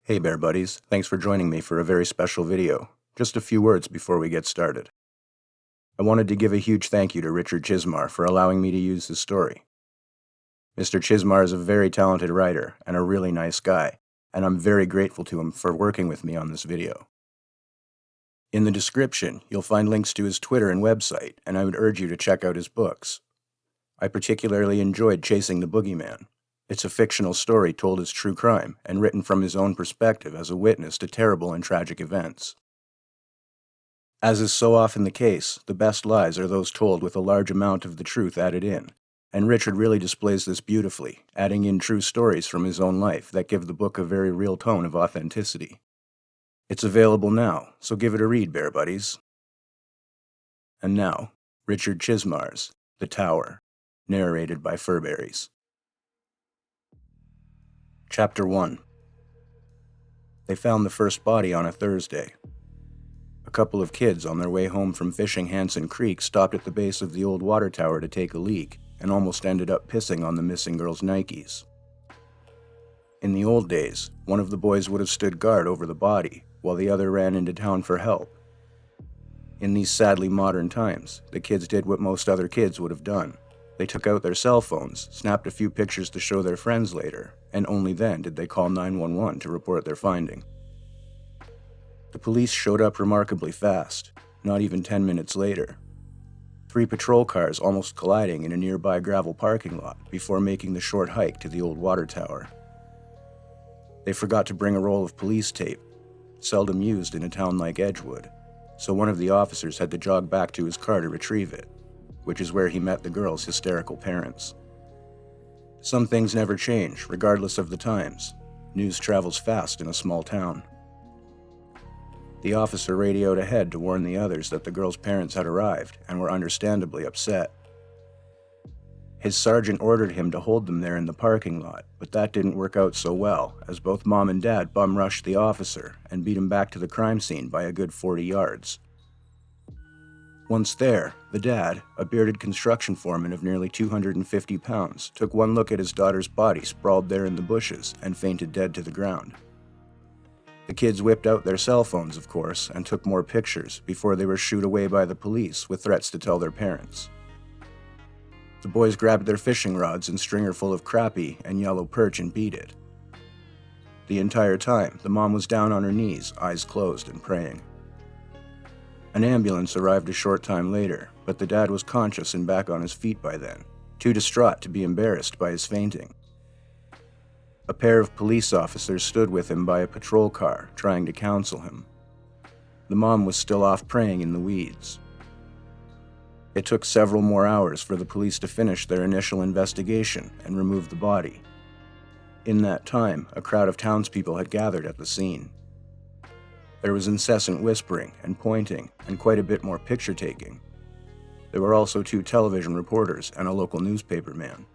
Hey Bear Buddies, thanks for joining me for a very special video. Just a few words before we get started. I wanted to give a huge thank you to Richard Chizmar for allowing me to use his story. Mr. Chizmar is a very talented writer and a really nice guy, and I'm very grateful to him for working with me on this video. In the description, you'll find links to his Twitter and website, and I would urge you to check out his books. I particularly enjoyed Chasing the Boogeyman. It's a fictional story told as true crime and written from his own perspective as a witness to terrible and tragic events. As is so often the case, the best lies are those told with a large amount of the truth added in, and Richard really displays this beautifully, adding in true stories from his own life that give the book a very real tone of authenticity. It's available now, so give it a read, Bear Buddies. And now, Richard Chizmar's The Tower, narrated by Furberries. Chapter 1. They found the first body on a Thursday. A couple of kids on their way home from fishing Hanson Creek stopped at the base of the old water tower to take a leak and almost ended up pissing on the missing girl's Nikes. In the old days, one of the boys would have stood guard over the body while the other ran into town for help. In these sadly modern times, the kids did what most other kids would have done. They took out their cell phones, snapped a few pictures to show their friends later, and only then did they call 911 to report their finding. The police showed up remarkably fast, not even 10 minutes later. 3 patrol cars almost colliding in a nearby gravel parking lot before making the short hike to the old water tower. They forgot to bring a roll of police tape, seldom used in a town like Edgewood, so one of the officers had to jog back to his car to retrieve it, which is where he met the girl's hysterical parents. Some things never change, regardless of the times. News travels fast in a small town. The officer radioed ahead to warn the others that the girl's parents had arrived and were understandably upset. His sergeant ordered him to hold them there in the parking lot, but that didn't work out so well, as both mom and dad bum-rushed the officer and beat him back to the crime scene by a good 40 yards. Once there, the dad, a bearded construction foreman of nearly 250 pounds, took one look at his daughter's body sprawled there in the bushes and fainted dead to the ground. The kids whipped out their cell phones, of course, and took more pictures before they were shooed away by the police with threats to tell their parents. The boys grabbed their fishing rods and stringer full of crappie and yellow perch and beat it. The entire time, the mom was down on her knees, eyes closed and praying. An ambulance arrived a short time later, but the dad was conscious and back on his feet by then, too distraught to be embarrassed by his fainting. A pair of police officers stood with him by a patrol car, trying to counsel him. The mom was still off praying in the weeds. It took several more hours for the police to finish their initial investigation and remove the body. In that time, a crowd of townspeople had gathered at the scene. There was incessant whispering and pointing, and quite a bit more picture-taking. There were also 2 television reporters and a local newspaper man.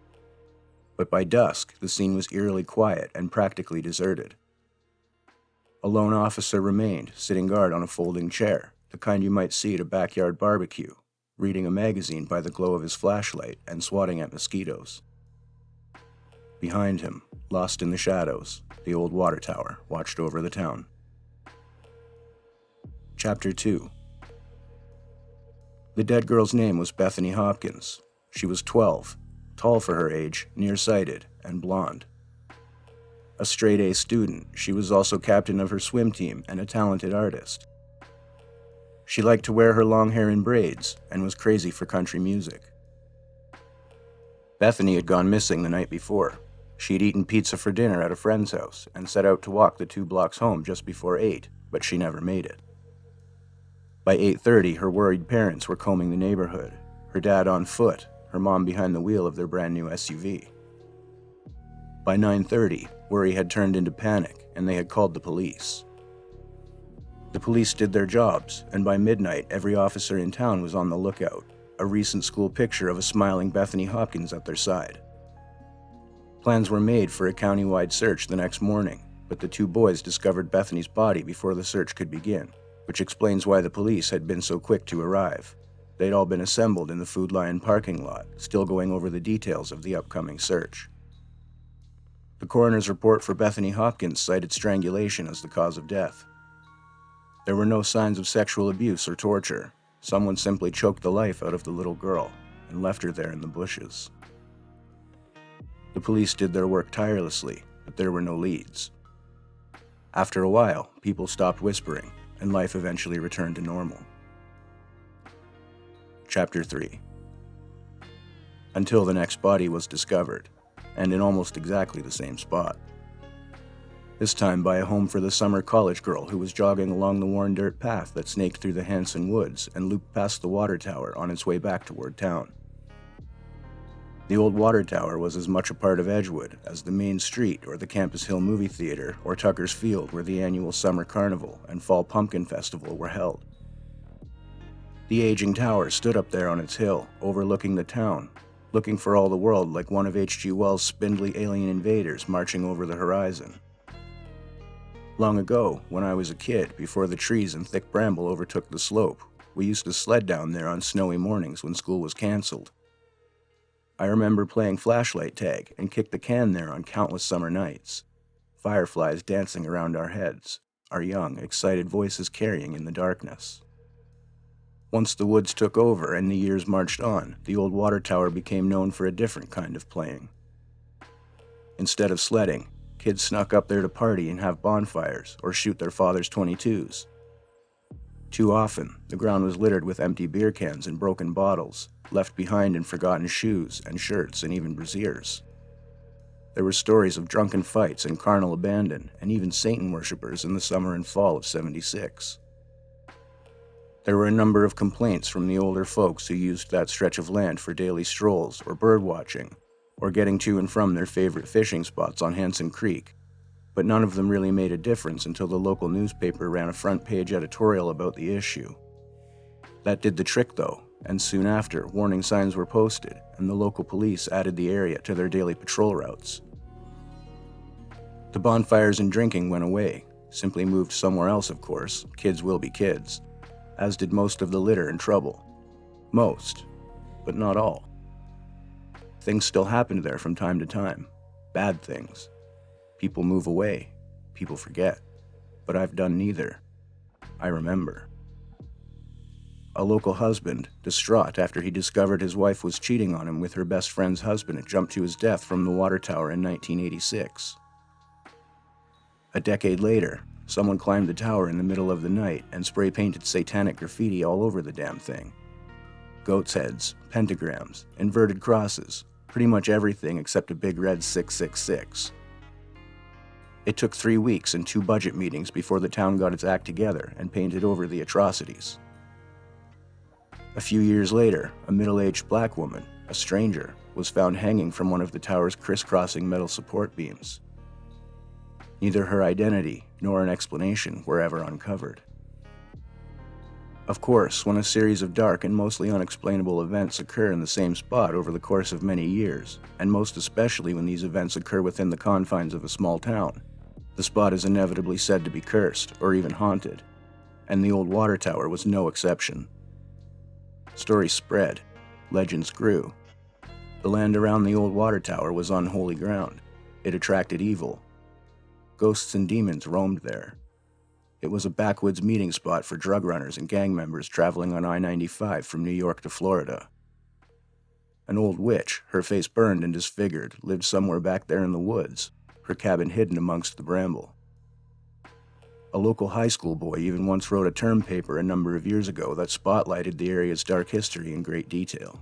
But by dusk, the scene was eerily quiet and practically deserted. A lone officer remained, sitting guard on a folding chair, the kind you might see at a backyard barbecue, reading a magazine by the glow of his flashlight and swatting at mosquitoes. Behind him, lost in the shadows, the old water tower watched over the town. Chapter 2. The dead girl's name was Bethany Hopkins. She was 12, tall for her age, nearsighted, and blonde. A straight-A student, she was also captain of her swim team and a talented artist. She liked to wear her long hair in braids and was crazy for country music. Bethany had gone missing the night before. She had eaten pizza for dinner at a friend's house and set out to walk the 2 blocks home just before 8, but she never made it. By 8:30, her worried parents were combing the neighborhood, her dad on foot, her mom behind the wheel of their brand new SUV. By 9:30, worry had turned into panic, and they had called the police. The police did their jobs, and by midnight, every officer in town was on the lookout, a recent school picture of a smiling Bethany Hopkins at their side. Plans were made for a county-wide search the next morning, but the 2 boys discovered Bethany's body before the search could begin, which explains why the police had been so quick to arrive. They'd all been assembled in the Food Lion parking lot, still going over the details of the upcoming search. The coroner's report for Bethany Hopkins cited strangulation as the cause of death. There were no signs of sexual abuse or torture. Someone simply choked the life out of the little girl and left her there in the bushes. The police did their work tirelessly, but there were no leads. After a while, people stopped whispering, and life eventually returned to normal. Chapter 3. Until the next body was discovered, and in almost exactly the same spot. This time by a home for the summer college girl who was jogging along the worn dirt path that snaked through the Hanson Woods and looped past the water tower on its way back toward town. The old water tower was as much a part of Edgewood as the main street or the Campus Hill movie theater or Tucker's Field where the annual summer carnival and fall pumpkin festival were held. The aging tower stood up there on its hill, overlooking the town, looking for all the world like one of H.G. Wells' spindly alien invaders marching over the horizon. Long ago, when I was a kid, before the trees and thick bramble overtook the slope, we used to sled down there on snowy mornings when school was canceled. I remember playing flashlight tag and kicked the can there on countless summer nights, fireflies dancing around our heads, our young, excited voices carrying in the darkness. Once the woods took over and the years marched on, the old water tower became known for a different kind of playing. Instead of sledding, kids snuck up there to party and have bonfires or shoot their father's .22s. Too often, the ground was littered with empty beer cans and broken bottles, left behind in forgotten shoes and shirts and even brassieres. There were stories of drunken fights and carnal abandon, and even Satan worshippers in the summer and fall of '76. There were a number of complaints from the older folks who used that stretch of land for daily strolls or bird watching, or getting to and from their favorite fishing spots on Hanson Creek, but none of them really made a difference until the local newspaper ran a front-page editorial about the issue. That did the trick, though, and soon after, warning signs were posted, and the local police added the area to their daily patrol routes. The bonfires and drinking went away, simply moved somewhere else, of course. Kids will be kids, as did most of the litter and trouble. Most, but not all. Things still happened there from time to time. Bad things. People move away. People forget. But I've done neither. I remember. A local husband, distraught after he discovered his wife was cheating on him with her best friend's husband, jumped to his death from the water tower in 1986. A decade later, someone climbed the tower in the middle of the night and spray-painted satanic graffiti all over the damn thing. Goats' heads, pentagrams, inverted crosses, pretty much everything except a big red 666. It took 3 weeks and 2 budget meetings before the town got its act together and painted over the atrocities. A few years later, a middle-aged black woman, a stranger, was found hanging from one of the tower's crisscrossing metal support beams. Neither her identity nor an explanation were ever uncovered. Of course, when a series of dark and mostly unexplainable events occur in the same spot over the course of many years, and most especially when these events occur within the confines of a small town, the spot is inevitably said to be cursed or even haunted, and the old water tower was no exception. Stories spread, legends grew. The land around the old water tower was unholy ground. It attracted evil. Ghosts and demons roamed there. It was a backwoods meeting spot for drug runners and gang members traveling on I-95 from New York to Florida. An old witch, her face burned and disfigured, lived somewhere back there in the woods, her cabin hidden amongst the bramble. A local high school boy even once wrote a term paper a number of years ago that spotlighted the area's dark history in great detail.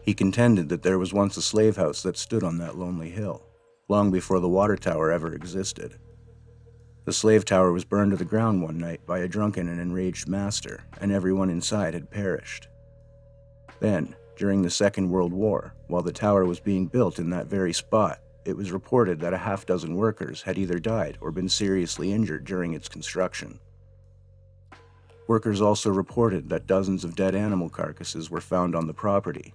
He contended that there was once a slave house that stood on that lonely hill, long before the water tower ever existed. The slave tower was burned to the ground one night by a drunken and enraged master, and everyone inside had perished. Then, during the Second World War, while the tower was being built in that very spot, it was reported that a half-dozen workers had either died or been seriously injured during its construction. Workers also reported that dozens of dead animal carcasses were found on the property.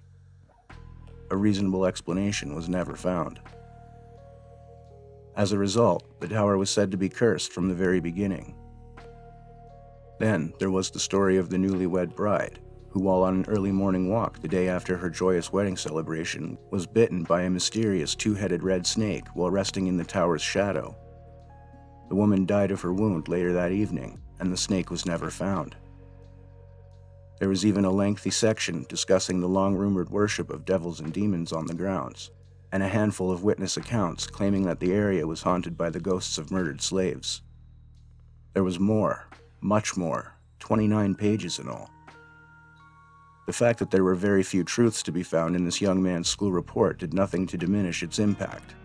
A reasonable explanation was never found. As a result, the tower was said to be cursed from the very beginning. Then, there was the story of the newlywed bride, who, while on an early morning walk the day after her joyous wedding celebration, was bitten by a mysterious two-headed red snake while resting in the tower's shadow. The woman died of her wound later that evening, and the snake was never found. There was even a lengthy section discussing the long-rumored worship of devils and demons on the grounds, and a handful of witness accounts claiming that the area was haunted by the ghosts of murdered slaves. There was more, much more, 29 pages in all. The fact that there were very few truths to be found in this young man's school report did nothing to diminish its impact.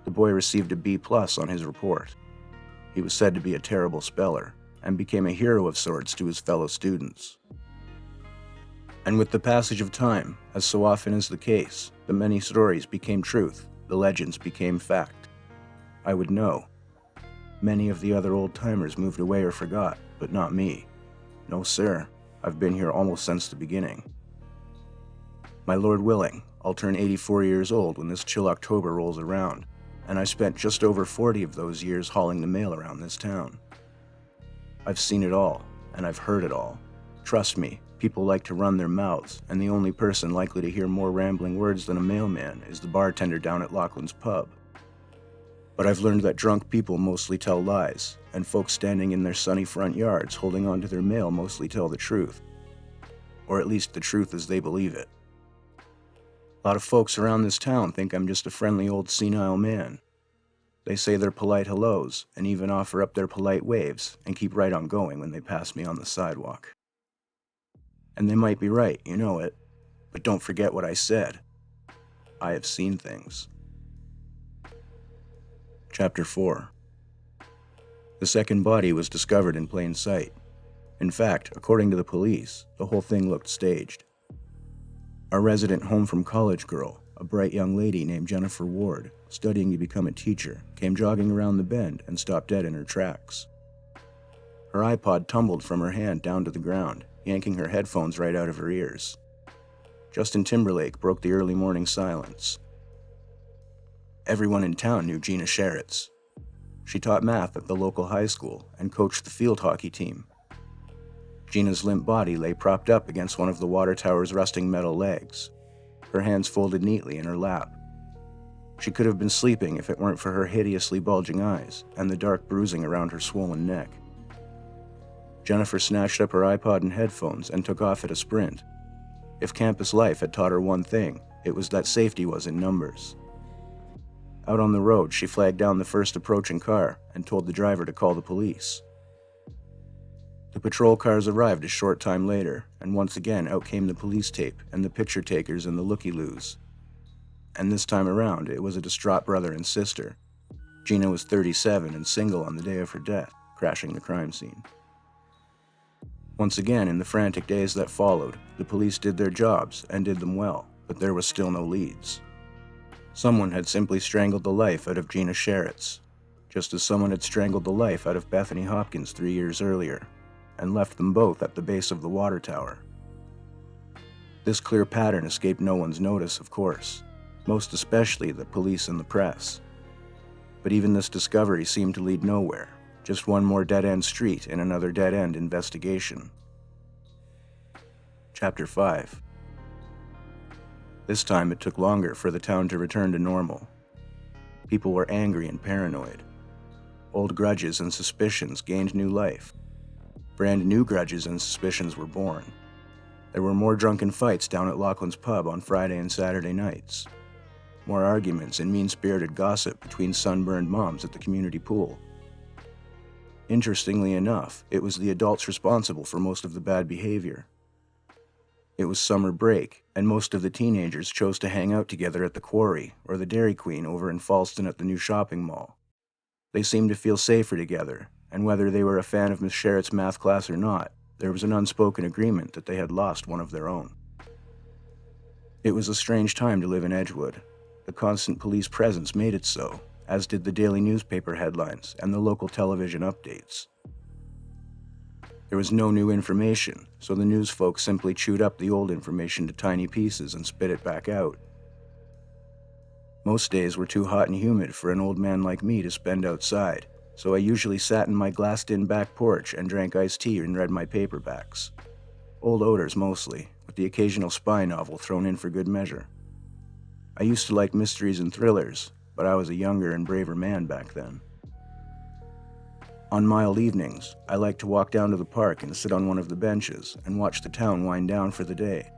The boy received a B+ on his report. He was said to be a terrible speller, and became a hero of sorts to his fellow students. And with the passage of time, as so often is the case, the many stories became truth, the legends became fact. I would know. Many of the other old-timers moved away or forgot, but not me. No, sir. I've been here almost since the beginning. My Lord willing, I'll turn 84 years old when this chill October rolls around, and I spent just over 40 of those years hauling the mail around this town. I've seen it all, and I've heard it all. Trust me, people like to run their mouths, and the only person likely to hear more rambling words than a mailman is the bartender down at Laughlin's pub. But I've learned that drunk people mostly tell lies, and folks standing in their sunny front yards holding on to their mail mostly tell the truth. Or at least the truth as they believe it. A lot of folks around this town think I'm just a friendly old senile man. They say their polite hellos, and even offer up their polite waves, and keep right on going when they pass me on the sidewalk. And they might be right, you know it, but don't forget what I said. I have seen things. Chapter 4. The second body was discovered in plain sight. In fact, according to the police, the whole thing looked staged. Our resident home from college girl, a bright young lady named Jennifer Ward, studying to become a teacher, came jogging around the bend and stopped dead in her tracks. Her iPod tumbled from her hand down to the ground, yanking her headphones right out of her ears. Justin Timberlake broke the early morning silence. Everyone in town knew Gina Sheritz. She taught math at the local high school and coached the field hockey team. Gina's limp body lay propped up against one of the water tower's rusting metal legs, her hands folded neatly in her lap. She could have been sleeping if it weren't for her hideously bulging eyes and the dark bruising around her swollen neck. Jennifer snatched up her iPod and headphones and took off at a sprint. If campus life had taught her one thing, it was that safety was in numbers. Out on the road, she flagged down the first approaching car and told the driver to call the police. The patrol cars arrived a short time later, and once again out came the police tape and the picture takers and the looky-loos. And this time around, it was a distraught brother and sister. Gina was 37 and single on the day of her death, crashing the crime scene. Once again, in the frantic days that followed, the police did their jobs and did them well, but there was still no leads. Someone had simply strangled the life out of Gina Sheritz, just as someone had strangled the life out of Bethany Hopkins 3 years earlier, and left them both at the base of the water tower. This clear pattern escaped no one's notice, of course, most especially the police and the press. But even this discovery seemed to lead nowhere, just one more dead-end street in another dead-end investigation. Chapter 5. This time it took longer for the town to return to normal. People were angry and paranoid. Old grudges and suspicions gained new life. Brand new grudges and suspicions were born. There were more drunken fights down at Laughlin's pub on Friday and Saturday nights. More arguments and mean-spirited gossip between sunburned moms at the community pool. Interestingly enough, it was the adults responsible for most of the bad behavior. It was summer break, and most of the teenagers chose to hang out together at the Quarry or the Dairy Queen over in Falston at the new shopping mall. They seemed to feel safer together, and whether they were a fan of Miss Sheritt's math class or not, there was an unspoken agreement that they had lost one of their own. It was a strange time to live in Edgewood. The constant police presence made it so, as did the daily newspaper headlines and the local television updates. There was no new information, so the news folks simply chewed up the old information to tiny pieces and spit it back out. Most days were too hot and humid for an old man like me to spend outside, so I usually sat in my glassed-in back porch and drank iced tea and read my paperbacks. Old odors mostly, with the occasional spy novel thrown in for good measure. I used to like mysteries and thrillers, but I was a younger and braver man back then. On mild evenings, I liked to walk down to the park and sit on one of the benches and watch the town wind down for the day.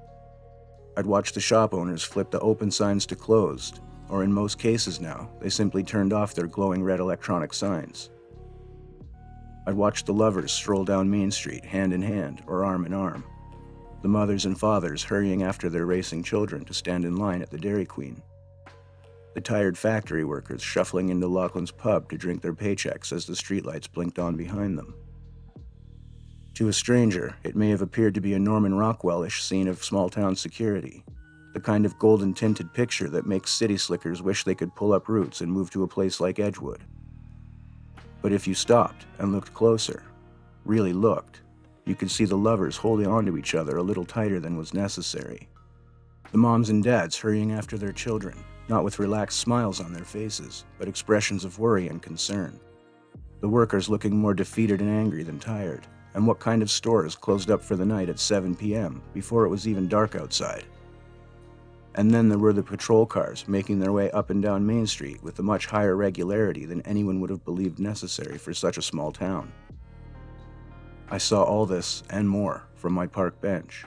I'd watch the shop owners flip the open signs to closed, or in most cases now, they simply turned off their glowing red electronic signs. I'd watch the lovers stroll down Main Street hand in hand or arm in arm, the mothers and fathers hurrying after their racing children to stand in line at the Dairy Queen, the tired factory workers shuffling into Laughlin's pub to drink their paychecks as the streetlights blinked on behind them. To a stranger, it may have appeared to be a Norman Rockwell-ish scene of small-town security, the kind of golden-tinted picture that makes city slickers wish they could pull up roots and move to a place like Edgewood. But if you stopped and looked closer, really looked, you could see the lovers holding on to each other a little tighter than was necessary. The moms and dads hurrying after their children, not with relaxed smiles on their faces, but expressions of worry and concern. The workers looking more defeated and angry than tired, and what kind of stores closed up for the night at 7 p.m. before it was even dark outside. And then there were the patrol cars making their way up and down Main Street with a much higher regularity than anyone would have believed necessary for such a small town. I saw all this and more from my park bench.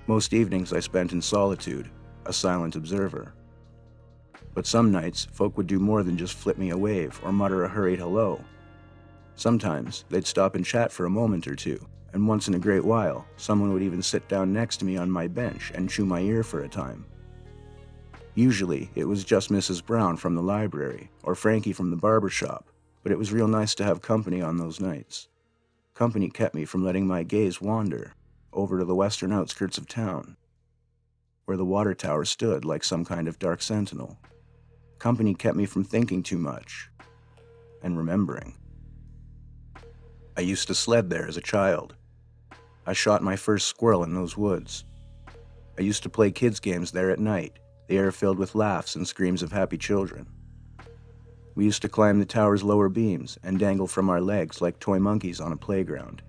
Most evenings I spent in solitude, a silent observer. But some nights, folk would do more than just flip me a wave or mutter a hurried hello. Sometimes they'd stop and chat for a moment or two, and once in a great while, someone would even sit down next to me on my bench and chew my ear for a time. Usually, it was just Mrs. Brown from the library or Frankie from the barber shop, but it was real nice to have company on those nights. Company kept me from letting my gaze wander over to the western outskirts of town, where the water tower stood like some kind of dark sentinel. Company kept me from thinking too much and remembering. I used to sled there as a child. I shot my first squirrel in those woods. I used to play kids' games there at night, the air filled with laughs and screams of happy children. We used to climb the tower's lower beams and dangle from our legs like toy monkeys on a playground.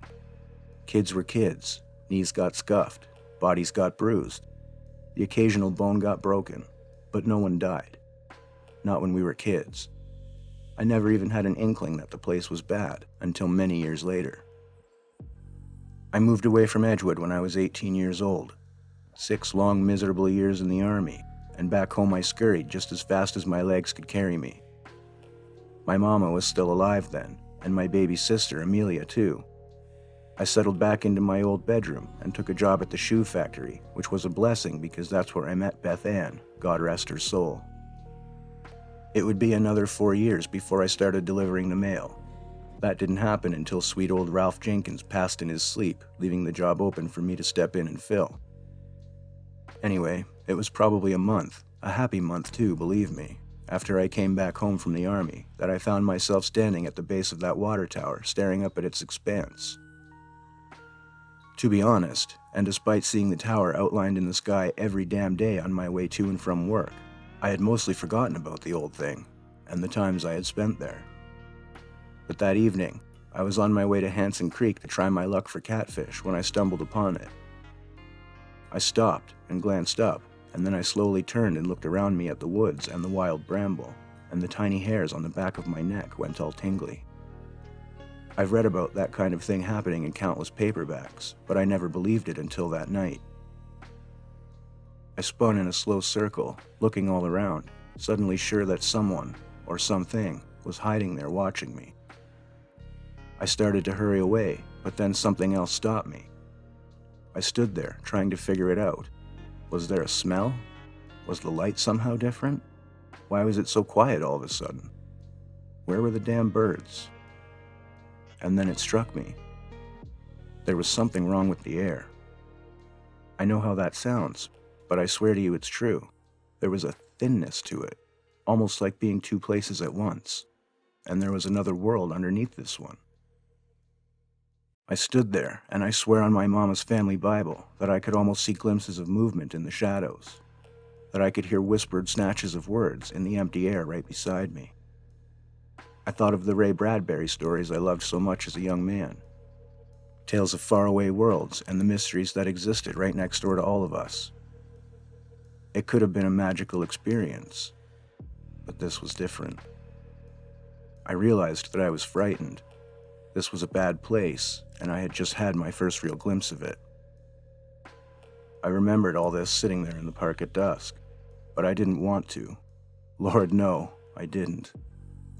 Kids were kids. Knees got scuffed. Bodies got bruised. The occasional bone got broken, but no one died. Not when we were kids. I never even had an inkling that the place was bad until many years later. I moved away from Edgewood when I was 18 years old. 6 long, miserable years in the army, and back home I scurried just as fast as my legs could carry me. My mama was still alive then, and my baby sister, Amelia, too. I settled back into my old bedroom and took a job at the shoe factory, which was a blessing because that's where I met Beth Ann, God rest her soul. It would be another 4 years before I started delivering the mail. That didn't happen until sweet old Ralph Jenkins passed in his sleep, leaving the job open for me to step in and fill. Anyway, it was probably a month, a happy month too, believe me, after I came back home from the army, that I found myself standing at the base of that water tower, staring up at its expanse. To be honest, and despite seeing the tower outlined in the sky every damn day on my way to and from work, I had mostly forgotten about the old thing, and the times I had spent there. But that evening, I was on my way to Hanson Creek to try my luck for catfish when I stumbled upon it. I stopped and glanced up, and then I slowly turned and looked around me at the woods and the wild bramble, and the tiny hairs on the back of my neck went all tingly. I've read about that kind of thing happening in countless paperbacks, but I never believed it until that night. I spun in a slow circle, looking all around, suddenly sure that someone, or something, was hiding there watching me. I started to hurry away, but then something else stopped me. I stood there, trying to figure it out. Was there a smell? Was the light somehow different? Why was it so quiet all of a sudden? Where were the damn birds? And then it struck me. There was something wrong with the air. I know how that sounds, but I swear to you it's true. There was a thinness to it, almost like being 2 places at once, and there was another world underneath this one. I stood there, and I swear on my mama's family Bible that I could almost see glimpses of movement in the shadows, that I could hear whispered snatches of words in the empty air right beside me. I thought of the Ray Bradbury stories I loved so much as a young man. Tales of faraway worlds and the mysteries that existed right next door to all of us. It could have been a magical experience, but this was different. I realized that I was frightened. This was a bad place, and I had just had my first real glimpse of it. I remembered all this sitting there in the park at dusk, but I didn't want to. Lord, no, I didn't.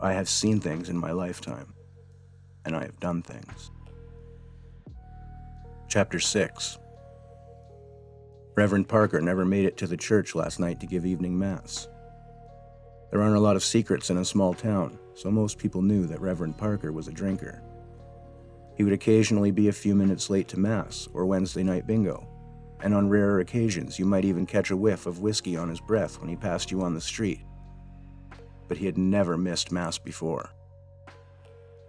I have seen things in my lifetime, and I have done things. Chapter 6. Reverend Parker never made it to the church last night to give evening mass. There aren't a lot of secrets in a small town, so most people knew that Reverend Parker was a drinker. He would occasionally be a few minutes late to mass or Wednesday night bingo, and on rarer occasions you might even catch a whiff of whiskey on his breath when he passed you on the street. But he had never missed mass before.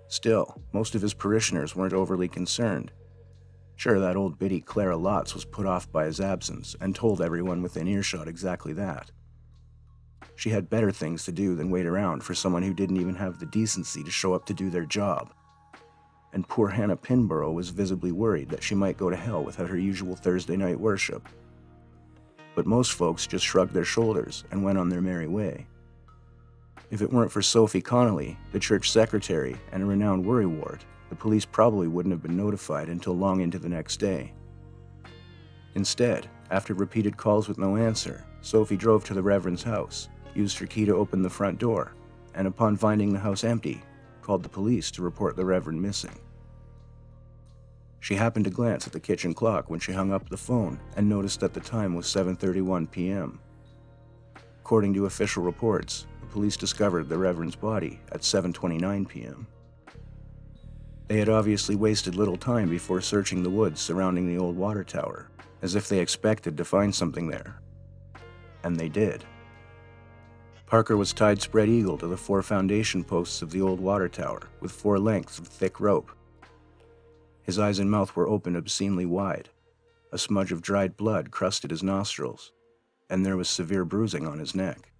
Still, most of his parishioners weren't overly concerned. Sure, that old biddy Clara Lotz was put off by his absence and told everyone within earshot exactly that. She had better things to do than wait around for someone who didn't even have the decency to show up to do their job. And poor Hannah Pinborough was visibly worried that she might go to hell without her usual Thursday night worship. But most folks just shrugged their shoulders and went on their merry way. If it weren't for Sophie Connolly, the church secretary and a renowned worrywart, the police probably wouldn't have been notified until long into the next day. Instead, after repeated calls with no answer, Sophie drove to the Reverend's house, used her key to open the front door, and upon finding the house empty, called the police to report the Reverend missing. She happened to glance at the kitchen clock when she hung up the phone and noticed that the time was 7:31 p.m. According to official reports, the police discovered the Reverend's body at 7:29 p.m. They had obviously wasted little time before searching the woods surrounding the old water tower, as if they expected to find something there. And they did. Parker was tied spread-eagle to the 4 foundation posts of the old water tower with 4 lengths of thick rope. His eyes and mouth were open obscenely wide. A smudge of dried blood crusted his nostrils, and there was severe bruising on his neck.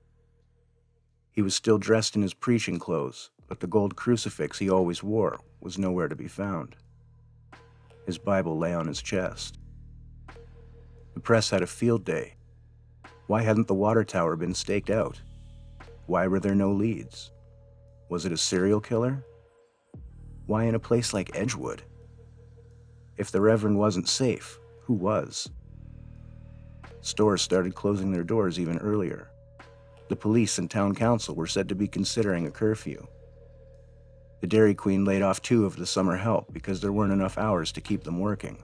He was still dressed in his preaching clothes, but the gold crucifix he always wore was nowhere to be found. His Bible lay on his chest. The press had a field day. Why hadn't the water tower been staked out? Why were there no leads? Was it a serial killer? Why in a place like Edgewood? If the Reverend wasn't safe, who was? Stores started closing their doors even earlier. The police and town council were said to be considering a curfew. The Dairy Queen laid off 2 of the summer help because there weren't enough hours to keep them working.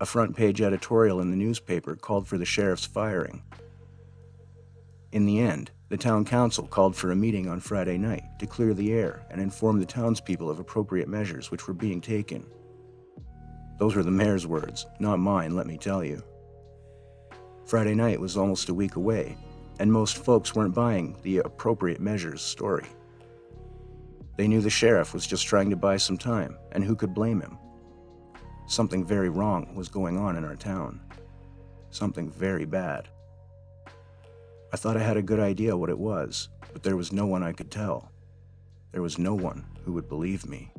A front-page editorial in the newspaper called for the sheriff's firing. In the end, the town council called for a meeting on Friday night to clear the air and inform the townspeople of appropriate measures which were being taken. Those were the mayor's words, not mine, let me tell you. Friday night was almost a week away, and most folks weren't buying the appropriate measures story. They knew the sheriff was just trying to buy some time, and who could blame him? Something very wrong was going on in our town. Something very bad. I thought I had a good idea what it was, but there was no one I could tell. There was no one who would believe me.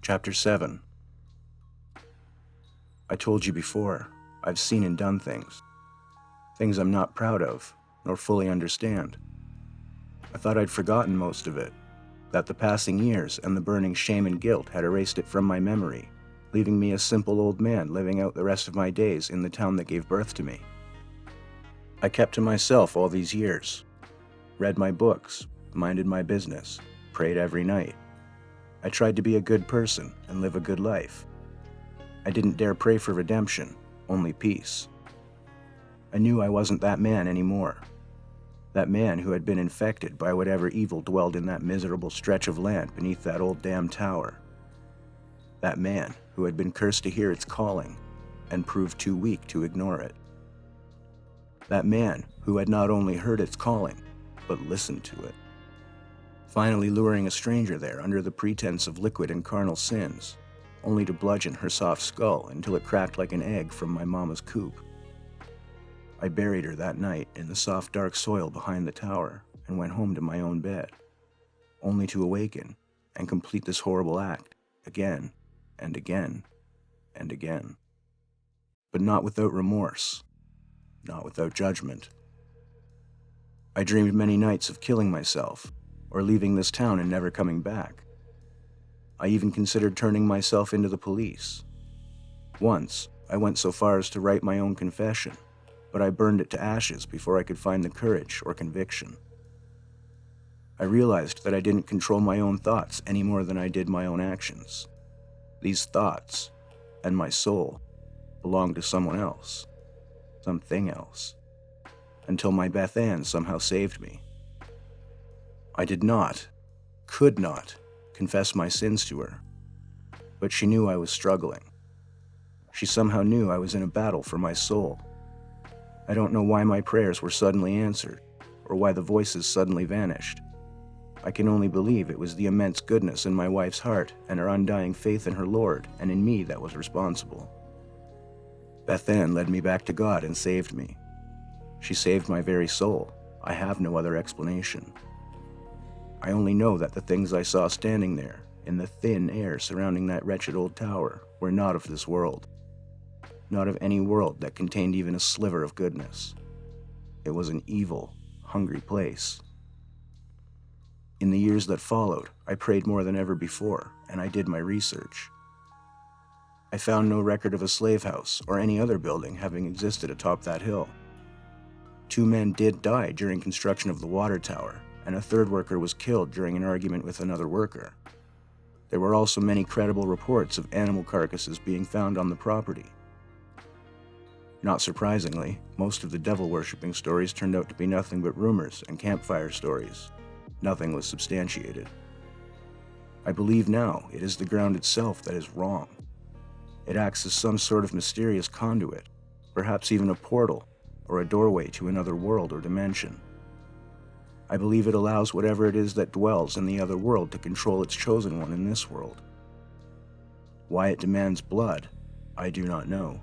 Chapter 7. I told you before, I've seen and done things. Things I'm not proud of, nor fully understand. I thought I'd forgotten most of it, that the passing years and the burning shame and guilt had erased it from my memory, leaving me a simple old man living out the rest of my days in the town that gave birth to me. I kept to myself all these years, read my books, minded my business, prayed every night. I tried to be a good person and live a good life. I didn't dare pray for redemption, only peace. I knew I wasn't that man anymore. That man who had been infected by whatever evil dwelled in that miserable stretch of land beneath that old damn tower. That man who had been cursed to hear its calling and proved too weak to ignore it. That man who had not only heard its calling, but listened to it. Finally luring a stranger there under the pretense of liquid and carnal sins, only to bludgeon her soft skull until it cracked like an egg from my mama's coop. I buried her that night in the soft dark soil behind the tower and went home to my own bed, only to awaken and complete this horrible act again and again and again. But not without remorse, not without judgment. I dreamed many nights of killing myself, or leaving this town and never coming back. I even considered turning myself into the police. Once, I went so far as to write my own confession, but I burned it to ashes before I could find the courage or conviction. I realized that I didn't control my own thoughts any more than I did my own actions. These thoughts, and my soul, belonged to someone else, something else, until my Beth Ann somehow saved me. I did not, could not, confess my sins to her, but she knew I was struggling. She somehow knew I was in a battle for my soul. I don't know why my prayers were suddenly answered, or why the voices suddenly vanished. I can only believe it was the immense goodness in my wife's heart and her undying faith in her Lord and in me that was responsible. Beth Ann led me back to God and saved me. She saved my very soul. I have no other explanation. I only know that the things I saw standing there, in the thin air surrounding that wretched old tower, were not of this world. Not of any world that contained even a sliver of goodness. It was an evil, hungry place. In the years that followed, I prayed more than ever before, and I did my research. I found no record of a slave house or any other building having existed atop that hill. 2 men did die during construction of the water tower, and a third worker was killed during an argument with another worker. There were also many credible reports of animal carcasses being found on the property. Not surprisingly, most of the devil-worshipping stories turned out to be nothing but rumors and campfire stories. Nothing was substantiated. I believe now it is the ground itself that is wrong. It acts as some sort of mysterious conduit, perhaps even a portal or a doorway to another world or dimension. I believe it allows whatever it is that dwells in the other world to control its chosen one in this world. Why it demands blood, I do not know.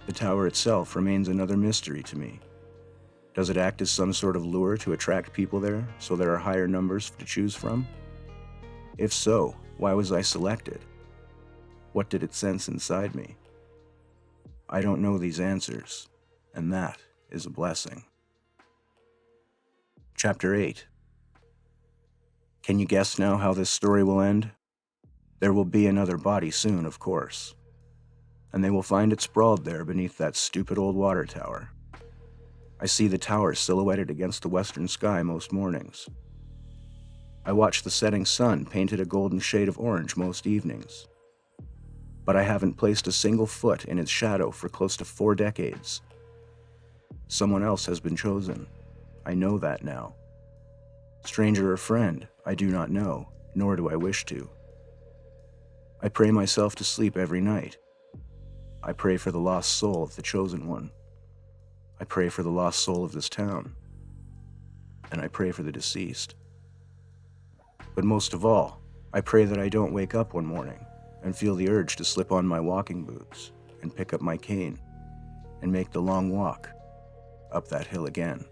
The tower itself remains another mystery to me. Does it act as some sort of lure to attract people there, so there are higher numbers to choose from? If so, why was I selected? What did it sense inside me? I don't know these answers, and that is a blessing. Chapter 8. Can you guess now how this story will end? There will be another body soon, of course. And they will find it sprawled there beneath that stupid old water tower. I see the tower silhouetted against the western sky most mornings. I watch the setting sun painted a golden shade of orange most evenings. But I haven't placed a single foot in its shadow for close to 4 decades. Someone else has been chosen. I know that now. Stranger or friend, I do not know, nor do I wish to. I pray myself to sleep every night. I pray for the lost soul of the chosen one. I pray for the lost soul of this town. And I pray for the deceased. But most of all, I pray that I don't wake up one morning and feel the urge to slip on my walking boots and pick up my cane and make the long walk up that hill again.